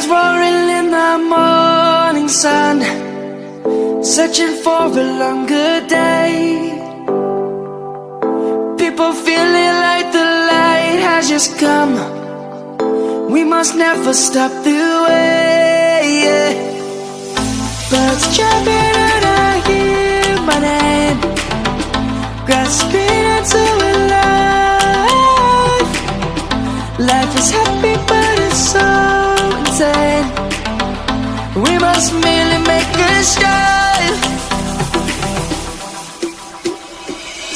Lions roaring in the morning sun, searching for a longer day. People feeling like the light has just come. We must never stop the way. Birds jumping and I hear my name, grasping into a life. Life is happy but it's so insane. We must merely make a start.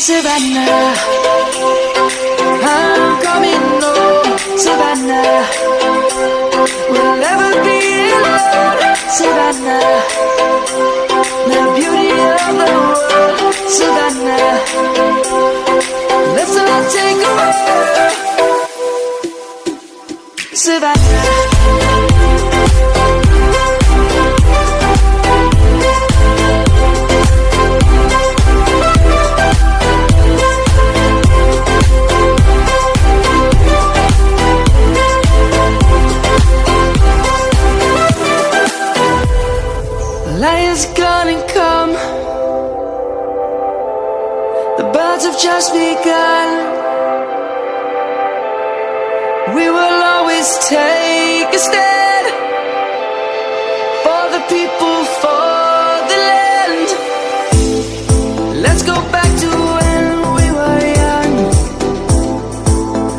Savannah, I'm coming home. Savannah, we'll never be alone. Savannah, the beauty of the world. Savannah, let's all take a walk. Savannah. Lion's gonna come. The birds have just begun. We will always take a stand for the people, for the land. Let's go back to when we were young.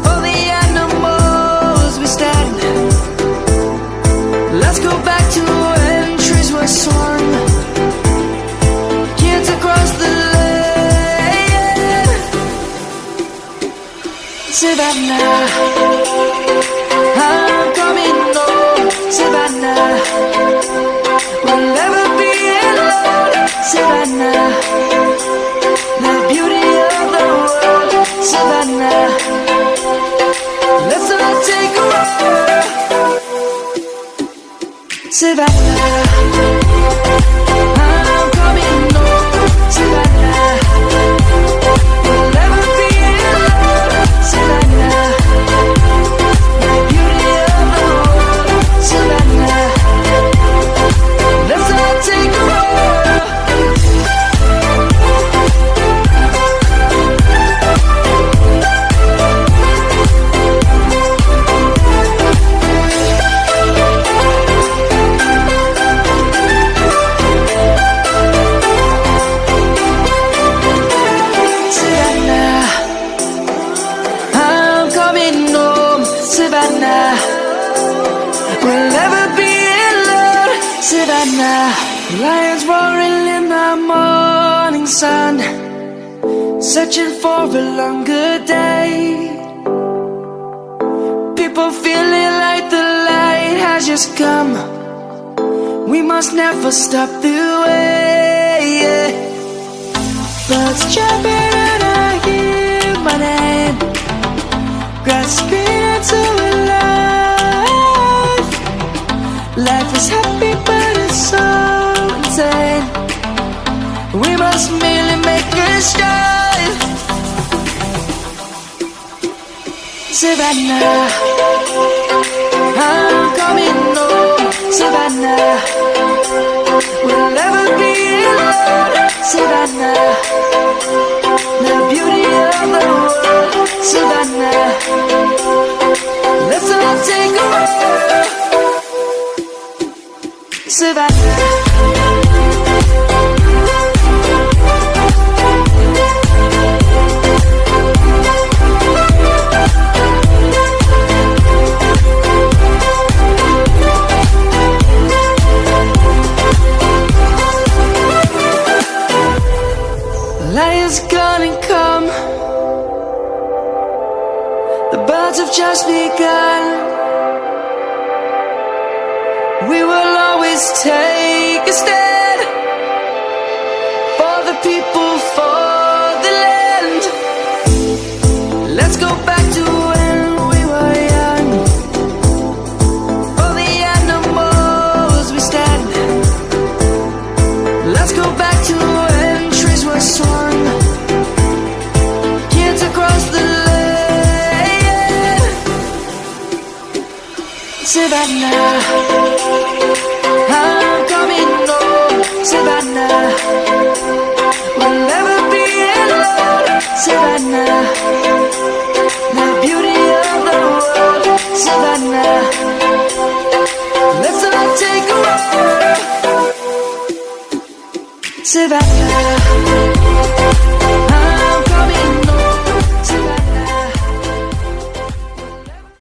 For the animals we stand. Let's go back to when trees were swung. Kids across the land. Savannah, I'm coming home. Savannah, we'll never be alone. Savannah, the beauty of the world. Savannah, let's all take a walk. Savannah, I'm coming home. Savannah, we'll never be alone. Savannah, the beauty of the world. Savannah, let's all take a walk. Savannah, we'll never be alone. Savannah, lions roaring in the morning sun, searching for a longer day. People feeling like the light has just come. We must never stop the way. Birds jumping and I hear my name, grasping into a life. Life is happy but it's so insane. We must merely make a start. Savannah, I'm coming home. Savannah, we'll never be alone. Savannah, the beauty of the world. Savannah, let's all take a walk. Savannah. Lion's gonna come. The birds have just begun. We will always take a stand for the people, for the land. Let's go back to when we were young. For the animals we stand. Let's go back to when trees were swung. Kids across the land. Savannah, I'm coming home. Savannah, we'll never be alone. Savannah, the beauty of the world. Savannah, let's all take a walk. Savannah.